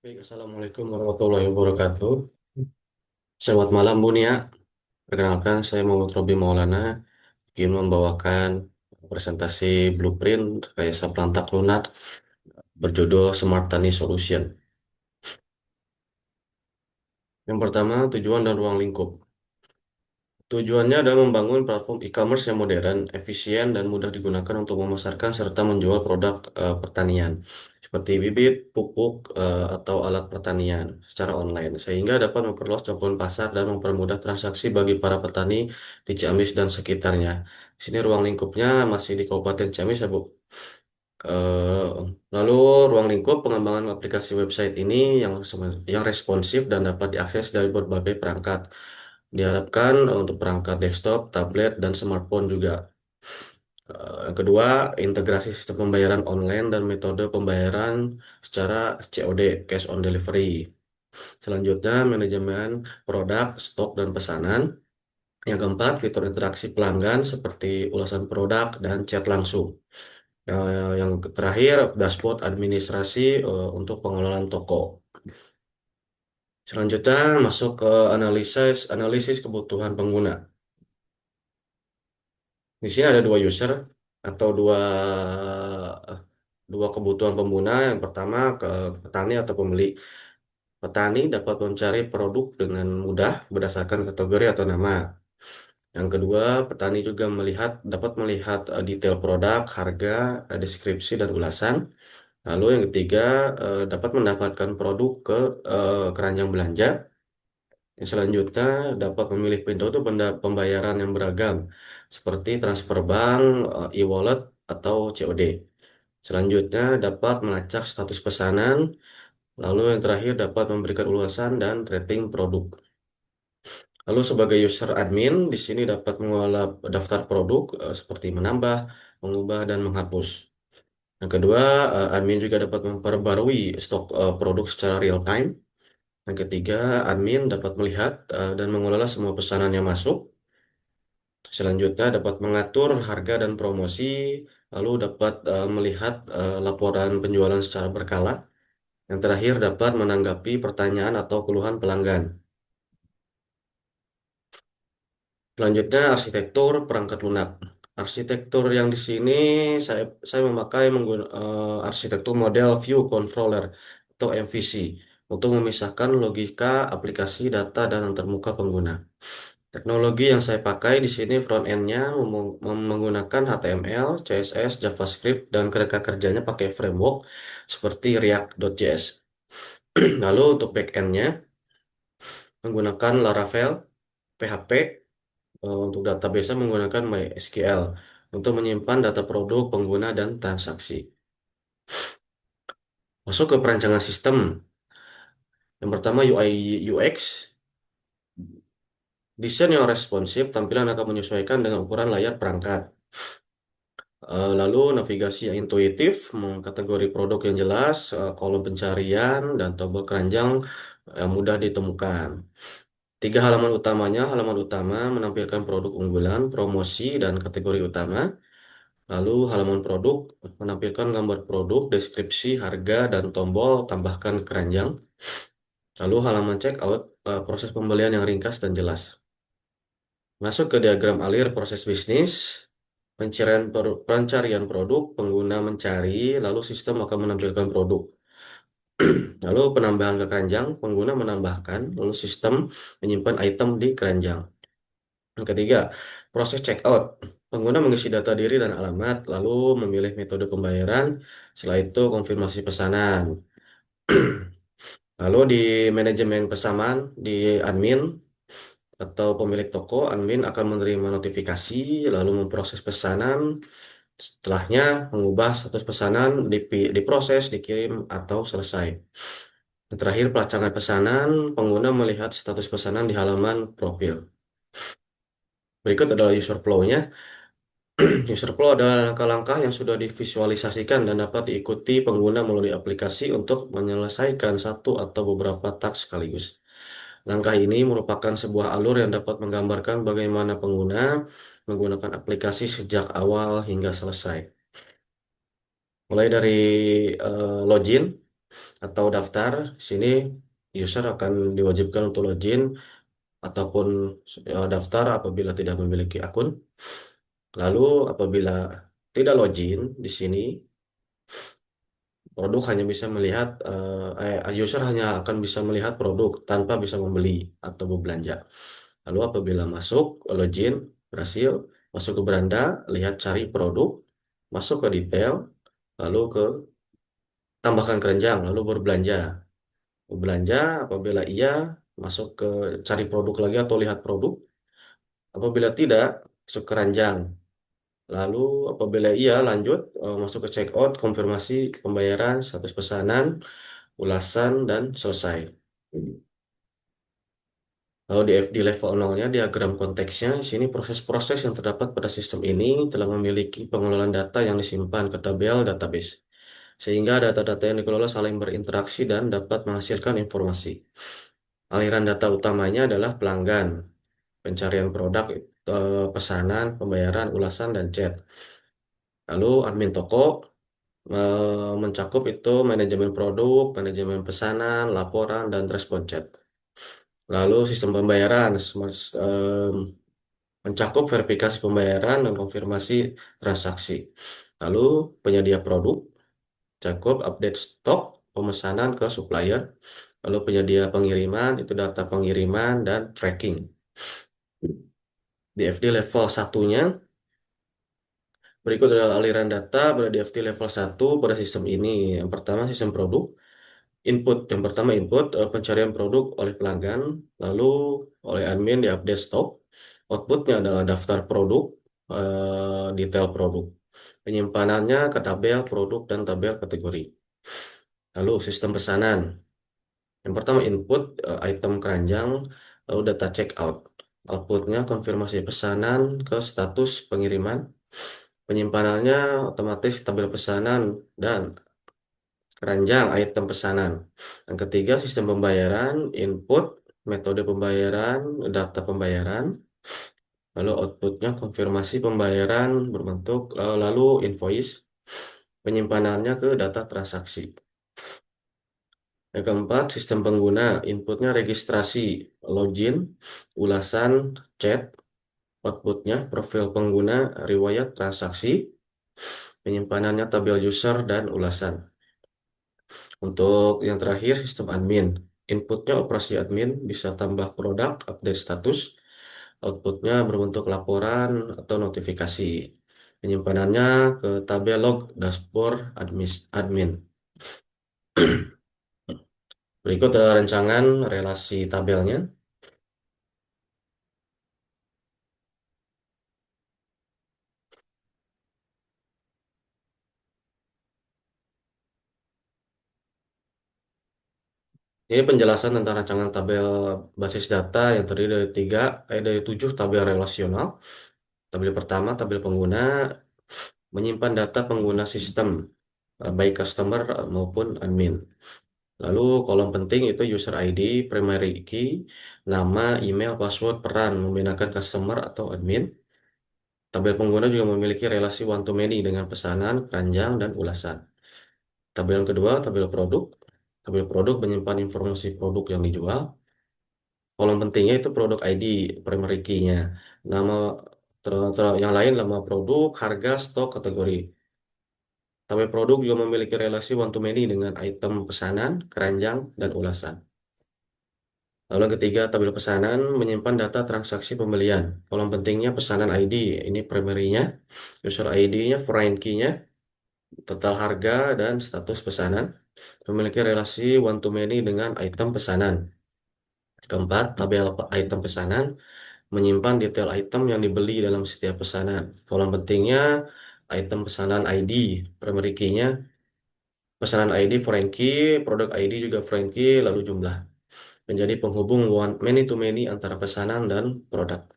Baik, Assalamualaikum warahmatullahi wabarakatuh. Selamat malam Bu Nia. Perkenalkan, saya Muhammad Robi Maulana ingin membawakan presentasi blueprint Rekayasa Plantak Lunak berjudul Smart Tani Solution. Yang pertama, tujuan dan ruang lingkup. Tujuannya adalah membangun platform e-commerce yang modern, efisien, dan mudah digunakan untuk memasarkan serta menjual produk pertanian, seperti bibit, pupuk, atau alat pertanian secara online, sehingga dapat memperluas jangkauan pasar dan mempermudah transaksi bagi para petani di Ciamis dan sekitarnya. Di sini ruang lingkupnya masih di Kabupaten Ciamis ya, Bu. Eh, Lalu ruang lingkup pengembangan aplikasi website ini yang responsif dan dapat diakses dari berbagai perangkat. Diharapkan untuk perangkat desktop, tablet, dan smartphone juga. Yang kedua, integrasi sistem pembayaran online dan metode pembayaran secara COD, cash on delivery. Selanjutnya, manajemen produk, stok, dan pesanan. Yang keempat, fitur interaksi pelanggan seperti ulasan produk dan chat langsung. Yang terakhir, dashboard administrasi untuk pengelolaan toko. Selanjutnya, masuk ke analisis analisis kebutuhan pengguna. Di sini ada dua user atau dua kebutuhan pengguna. Yang pertama ke petani atau pembeli. Petani dapat mencari produk dengan mudah berdasarkan kategori atau nama. Yang kedua, petani juga dapat melihat detail produk, harga, deskripsi dan ulasan. Lalu yang ketiga, dapat mendapatkan produk ke keranjang belanja. Yang selanjutnya dapat memilih metode pembayaran yang beragam seperti transfer bank, e-wallet, atau COD. Selanjutnya dapat melacak status pesanan, lalu yang terakhir dapat memberikan ulasan dan rating produk. Lalu sebagai user admin di sini dapat mengolah daftar produk seperti menambah, mengubah, dan menghapus. Yang kedua, admin juga dapat memperbarui stok produk secara real time. Yang ketiga, admin dapat melihat dan mengelola semua pesanan yang masuk. Selanjutnya dapat mengatur harga dan promosi, lalu dapat melihat laporan penjualan secara berkala. Yang terakhir dapat menanggapi pertanyaan atau keluhan pelanggan. Selanjutnya arsitektur perangkat lunak. Arsitektur yang di sini saya memakai arsitektur model View Controller atau MVC untuk memisahkan logika, aplikasi, data, dan antarmuka pengguna. Teknologi yang saya pakai di sini front end-nya menggunakan HTML, CSS, JavaScript, dan kerangka kerjanya pakai framework seperti React.js. Lalu untuk back end-nya menggunakan Laravel, PHP, untuk database menggunakan MySQL untuk menyimpan data produk, pengguna, dan transaksi. Masuk ke perancangan sistem. Yang pertama UI UX, desain yang responsif, tampilan akan menyesuaikan dengan ukuran layar perangkat. Lalu navigasi yang intuitif, kategori produk yang jelas, kolom pencarian, dan tombol keranjang yang mudah ditemukan. Tiga halaman utamanya, halaman utama menampilkan produk unggulan, promosi, dan kategori utama. Lalu halaman produk menampilkan gambar produk, deskripsi, harga, dan tombol tambahkan keranjang. Lalu halaman checkout, proses pembelian yang ringkas dan jelas. Masuk ke diagram alir proses bisnis. Pencarian produk, pengguna mencari, lalu sistem akan menampilkan produk. Lalu penambahan ke keranjang, pengguna menambahkan, lalu sistem menyimpan item di keranjang. Yang ketiga, proses checkout. Pengguna mengisi data diri dan alamat, lalu memilih metode pembayaran. Setelah itu, konfirmasi pesanan. Lalu di manajemen pesanan, di admin atau pemilik toko, admin akan menerima notifikasi, lalu memproses pesanan. Setelahnya, mengubah status pesanan, diproses, dikirim, atau selesai. Yang terakhir, pelacakan pesanan, pengguna melihat status pesanan di halaman profil. Berikut adalah user flow-nya. User flow adalah langkah-langkah yang sudah divisualisasikan dan dapat diikuti pengguna melalui aplikasi untuk menyelesaikan satu atau beberapa task sekaligus. Langkah ini merupakan sebuah alur yang dapat menggambarkan bagaimana pengguna menggunakan aplikasi sejak awal hingga selesai. Mulai dari login. atau daftar. Di sini user akan diwajibkan untuk login ataupun daftar apabila tidak memiliki akun. Lalu apabila tidak login di sini, produk hanya bisa melihat user hanya akan bisa melihat produk tanpa bisa membeli atau berbelanja. Lalu apabila masuk login berhasil, masuk ke beranda, lihat cari produk, masuk ke detail, lalu ke tambahkan keranjang, lalu berbelanja. Berbelanja apabila iya, masuk ke cari produk lagi atau lihat produk. Apabila tidak, masuk ke keranjang. Lalu apabila iya lanjut masuk ke checkout, konfirmasi pembayaran, status pesanan, ulasan, dan selesai. Lalu di FD level 0-nya, diagram konteksnya, di sini proses-proses yang terdapat pada sistem ini telah memiliki pengelolaan data yang disimpan ke tabel database. Sehingga data-data yang dikelola saling berinteraksi dan dapat menghasilkan informasi. Aliran data utamanya adalah pelanggan, pencarian produk, pesanan, pembayaran, ulasan, dan chat. Lalu admin toko mencakup itu manajemen produk, manajemen pesanan, laporan, dan respon chat. Lalu sistem pembayaran mencakup verifikasi pembayaran dan konfirmasi transaksi. Lalu penyedia produk cakup update stok, pemesanan ke supplier. Lalu penyedia pengiriman itu data pengiriman dan tracking. Di FD level satunya, berikut adalah aliran data pada DFT level 1 pada sistem ini. Yang pertama sistem produk. Input, yang pertama input pencarian produk oleh pelanggan, lalu oleh admin di update stok. Outputnya adalah daftar produk, detail produk. Penyimpanannya ke tabel produk dan tabel kategori. Lalu sistem pesanan. Yang pertama input item keranjang, lalu data checkout. Outputnya konfirmasi pesanan ke status pengiriman. Penyimpanannya otomatis tabel pesanan dan keranjang item pesanan. Yang ketiga, sistem pembayaran, input, metode pembayaran, data pembayaran, lalu outputnya konfirmasi pembayaran berbentuk lalu invoice, penyimpanannya ke data transaksi. Yang keempat, sistem pengguna, inputnya registrasi, login, ulasan, chat, outputnya profil pengguna, riwayat transaksi, penyimpanannya tabel user dan ulasan. Untuk yang terakhir, sistem admin. Inputnya operasi admin bisa tambah produk, update status, outputnya berbentuk laporan atau notifikasi. Penyimpanannya ke tabel log dashboard admin. Berikut adalah rancangan relasi tabelnya. Ini penjelasan tentang rancangan tabel basis data yang terdiri dari dari 7 tabel relasional. Tabel pertama, tabel pengguna, menyimpan data pengguna sistem, baik customer maupun admin. Lalu kolom penting itu user ID, primary key, nama, email, password, peran, membedakan customer atau admin. Tabel pengguna juga memiliki relasi one to many dengan pesanan, keranjang, dan ulasan. Tabel yang kedua, tabel produk. Tabel produk menyimpan informasi produk yang dijual. Kolom pentingnya itu produk ID, primary key-nya. Nama yang lain nama produk, harga, stok, kategori. Tabel produk juga memiliki relasi one to many dengan item pesanan, keranjang, dan ulasan. Lalu yang ketiga, tabel pesanan menyimpan data transaksi pembelian. Kolom pentingnya pesanan ID, ini primary-nya, user ID-nya, foreign key-nya, total harga, dan status pesanan. Memiliki relasi one to many dengan item pesanan. Keempat, tabel item pesanan menyimpan detail item yang dibeli dalam setiap pesanan. Kolom pentingnya item pesanan ID, primary key-nya, pesanan ID, foreign key, produk ID juga foreign key, lalu jumlah. Menjadi penghubung one many to many antara pesanan dan produk.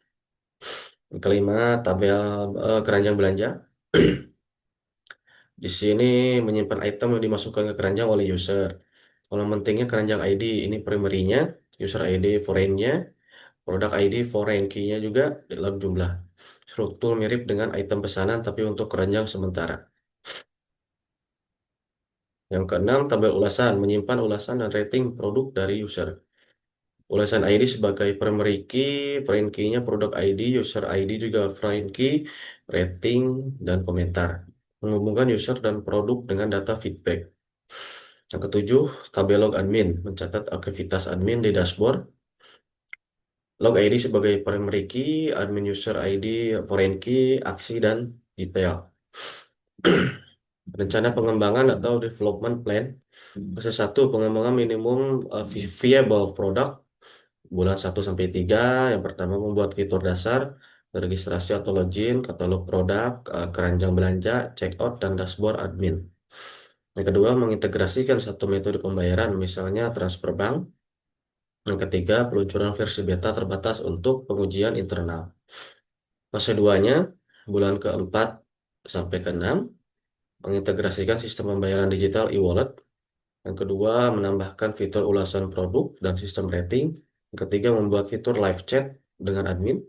Yang kelima, tabel keranjang belanja. Di sini menyimpan item yang dimasukkan ke keranjang oleh user. Kolom pentingnya keranjang ID, ini primary-nya, user ID foreign-nya, produk ID foreign key-nya juga dalam jumlah. Struktur mirip dengan item pesanan tapi untuk keranjang sementara. Yang keenam, tabel ulasan, menyimpan ulasan dan rating produk dari user. Ulasan ID sebagai primary key, foreign key-nya produk ID, user ID juga foreign key, rating, dan komentar. Menghubungkan user dan produk dengan data feedback. Yang ketujuh, tabel log admin, mencatat aktivitas admin di dashboard. Log ID sebagai primary key, admin user ID, foreign key, aksi, dan detail. Rencana pengembangan atau development plan. Fase 1, pengembangan minimum viable product. Bulan 1 sampai 3, yang pertama membuat fitur dasar, registrasi atau login, katalog produk, keranjang belanja, checkout, dan dashboard admin. Yang kedua, mengintegrasikan satu metode pembayaran, misalnya transfer bank. Yang ketiga, peluncuran versi beta terbatas untuk pengujian internal. Fase 2-nya, bulan keempat sampai ke-6, mengintegrasikan sistem pembayaran digital e-wallet. Yang kedua, menambahkan fitur ulasan produk dan sistem rating. Yang ketiga, membuat fitur live chat dengan admin.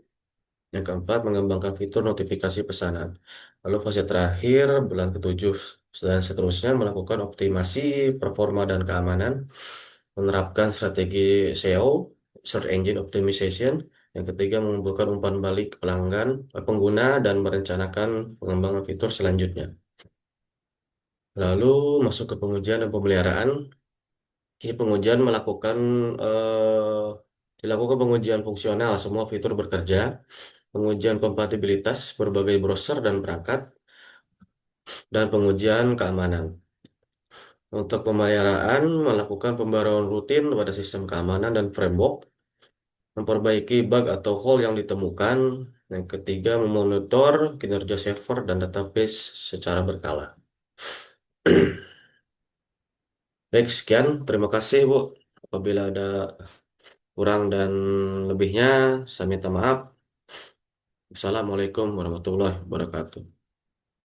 Yang keempat, mengembangkan fitur notifikasi pesanan. Lalu fase terakhir, bulan ke-7 dan seterusnya, melakukan optimasi performa dan keamanan, menerapkan strategi SEO, Search Engine Optimization. Yang ketiga, mengumpulkan umpan balik pelanggan, pengguna, dan merencanakan pengembangan fitur selanjutnya. Lalu masuk ke pengujian dan pemeliharaan. Kini pengujian dilakukan pengujian fungsional semua fitur bekerja, pengujian kompatibilitas berbagai browser dan perangkat, dan pengujian keamanan. Untuk pemeliharaan, melakukan pembaruan rutin pada sistem keamanan dan framework, memperbaiki bug atau hole yang ditemukan. Yang ketiga, memonitor kinerja server dan database secara berkala. Baik, sekian. Terima kasih, Bu. Apabila ada kurang dan lebihnya, saya minta maaf. Assalamualaikum warahmatullahi wabarakatuh.